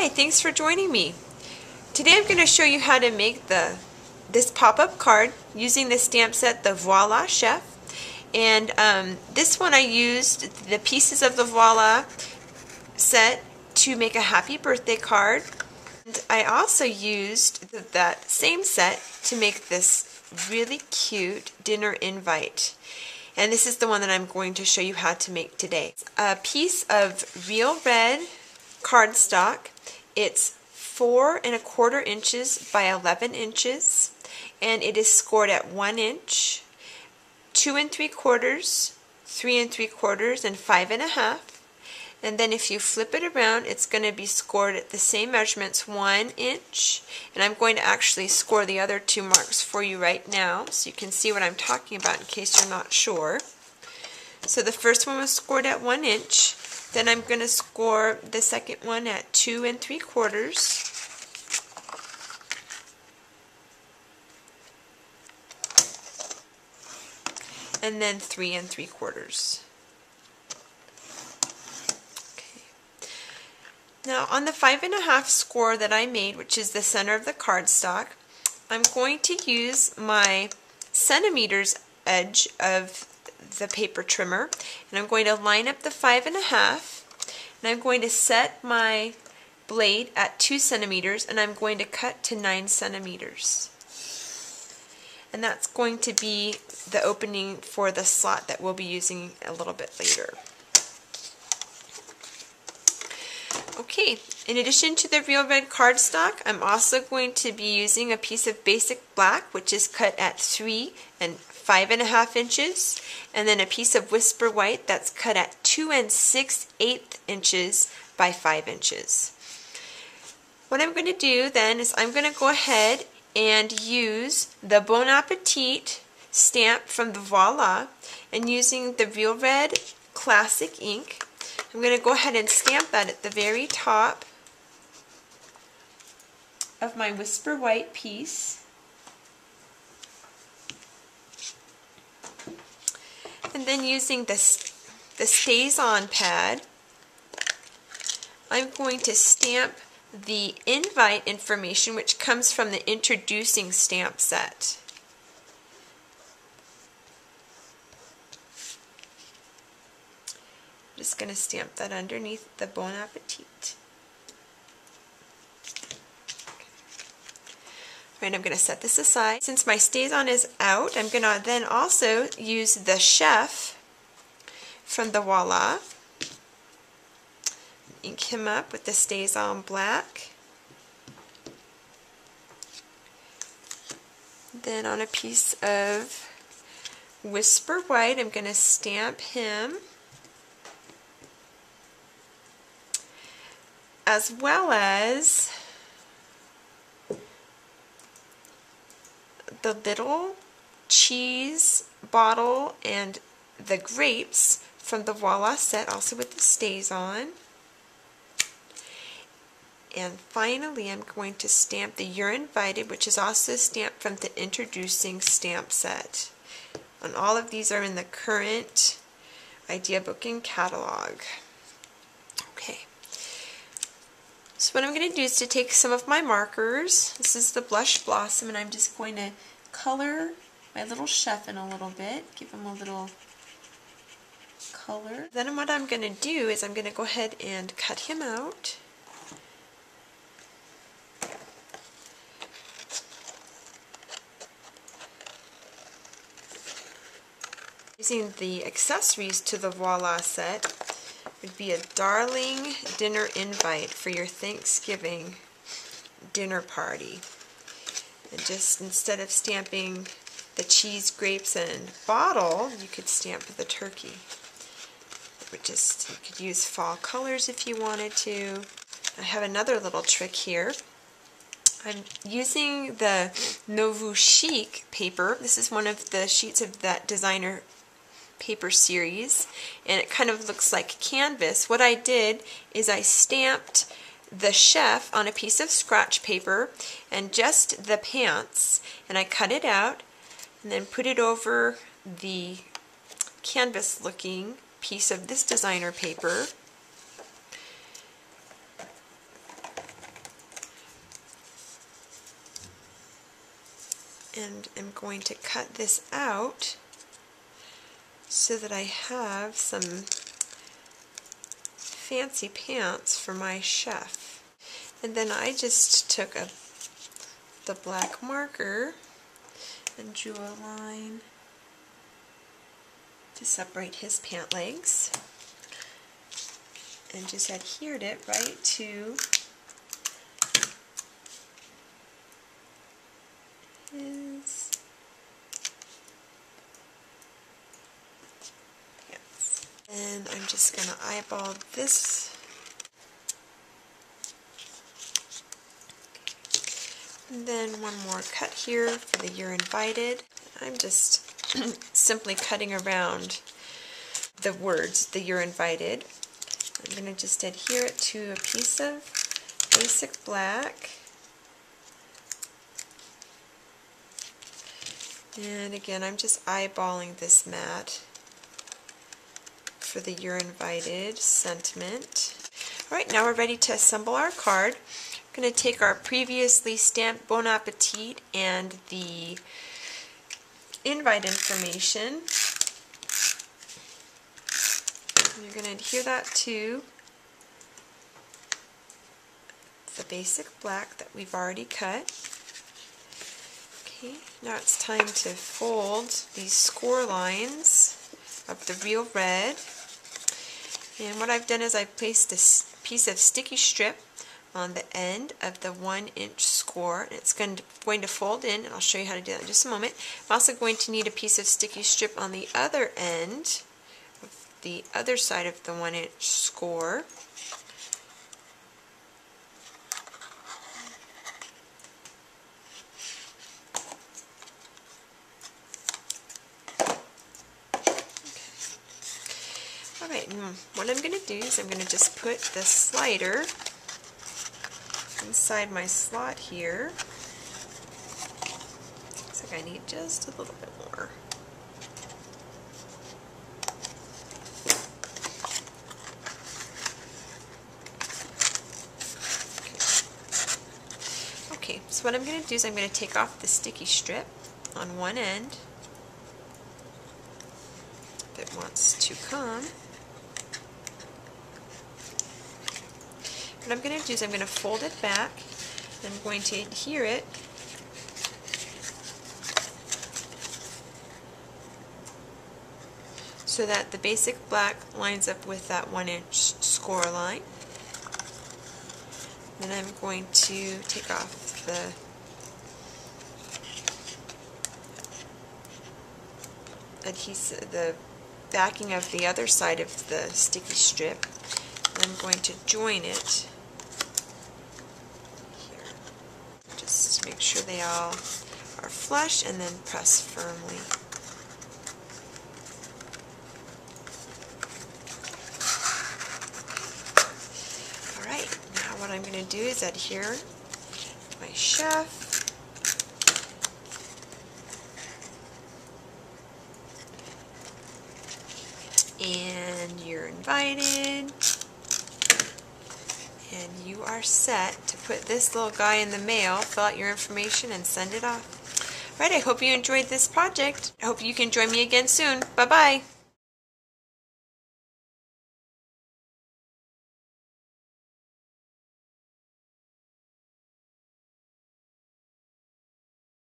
Hi, thanks for joining me. Today I'm going to show you how to make this pop-up card using the stamp set, the Voila Chef. And this one I used the pieces of the Voila set to make a happy birthday card. And I also used that same set to make this really cute dinner invite. And this is the one that I'm going to show you how to make today. A piece of real red cardstock. It's 4 1/4 inches by 11 inches, and it is scored at 1 inch, 2 3/4, 3 3/4, and 5 1/2. And then if you flip it around, it's going to be scored at the same measurements, 1 inch. And I'm going to actually score the other two marks for you right now so you can see what I'm talking about in case you're not sure. So the first one was scored at 1 inch. Then I'm going to score the second one at 2 3/4. And then 3 3/4. Okay. Now on the 5 1/2 score that I made, which is the center of the cardstock, I'm going to use my centimeters edge of the paper trimmer, and I'm going to line up the 5 1/2, and I'm going to set my blade at 2 centimeters, and I'm going to cut to 9 centimeters. And that's going to be the opening for the slot that we'll be using a little bit later. Okay, in addition to the real red cardstock, I'm also going to be using a piece of basic black, which is cut at 3 5 1/2 inches, and then a piece of whisper white that's cut at 2 6/8 inches by 5 inches. What I'm going to do then is I'm going to go ahead and use the Bon Appetit stamp from the Voila, and using the Real Red Classic ink, I'm going to go ahead and stamp that at the very top of my whisper white piece. And then using the StazOn pad, I'm going to stamp the invite information, which comes from the introducing stamp set. I'm just going to stamp that underneath the Bon Appetit. Alright, I'm going to set this aside. Since my StazOn is out, I'm going to then also use the Chef from the Voila. Ink him up with the StazOn black. Then on a piece of Whisper White, I'm going to stamp him, as well as the little cheese bottle and the grapes from the Voila set, also with the StazOn. And finally, I'm going to stamp the You're Invited, which is also stamped from the introducing stamp set. And all of these are in the current Idea Book and catalog. Okay. So what I'm going to do is to take some of my markers. This is the Blush Blossom, and I'm just going to color my little chef in a little bit, give him a little color. Then what I'm going to do is I'm going to go ahead and cut him out. Using the accessories to the Voila set would be a darling dinner invite for your Thanksgiving dinner party. And just instead of stamping the cheese, grapes, and bottle, you could stamp the turkey. You could use fall colors if you wanted to. I have another little trick here. I'm using the Nouveau Chic paper. This is one of the sheets of that designer paper series, and it kind of looks like canvas. What I did is I stamped the chef on a piece of scratch paper and just the pants, and I cut it out and then put it over the canvas looking piece of this designer paper. and am going to cut this out so that I have some fancy pants for my chef. And then I just took the black marker and drew a line to separate his pant legs and just adhered it right to his pants. And I'm just going to eyeball this. And then one more cut here for the "You're Invited." I'm just simply cutting around the words, the "You're Invited." I'm going to just adhere it to a piece of basic black. And again, I'm just eyeballing this mat for the "You're Invited" sentiment. Alright, now we're ready to assemble our card. We're going to take our previously stamped Bon Appetit and the invite information. And you're going to adhere that to the basic black that we've already cut. Okay, now it's time to fold these score lines of the real red. And what I've done is I've placed a piece of sticky strip on the end of the 1-inch score. And it's going to fold in, and I'll show you how to do that in just a moment. I'm also going to need a piece of sticky strip on the other end, the other side of the 1-inch score. Alright, what I'm going to do is I'm going to just put the slider inside my slot here. Looks like I need just a little bit more. Okay, so what I'm going to do is I'm going to take off the sticky strip on one end, if it wants to come. What I'm going to do is I'm going to fold it back, and I'm going to adhere it so that the basic black lines up with that 1-inch score line. Then I'm going to take off the adhesive, the backing of the other side of the sticky strip. And I'm going to join it here, just to make sure they all are flush, and then press firmly. Alright, now what I'm going to do is adhere my chef. And "You're Invited." And you are set to put this little guy in the mail, fill out your information, and send it off. Alright, I hope you enjoyed this project. I hope you can join me again soon. Bye-bye.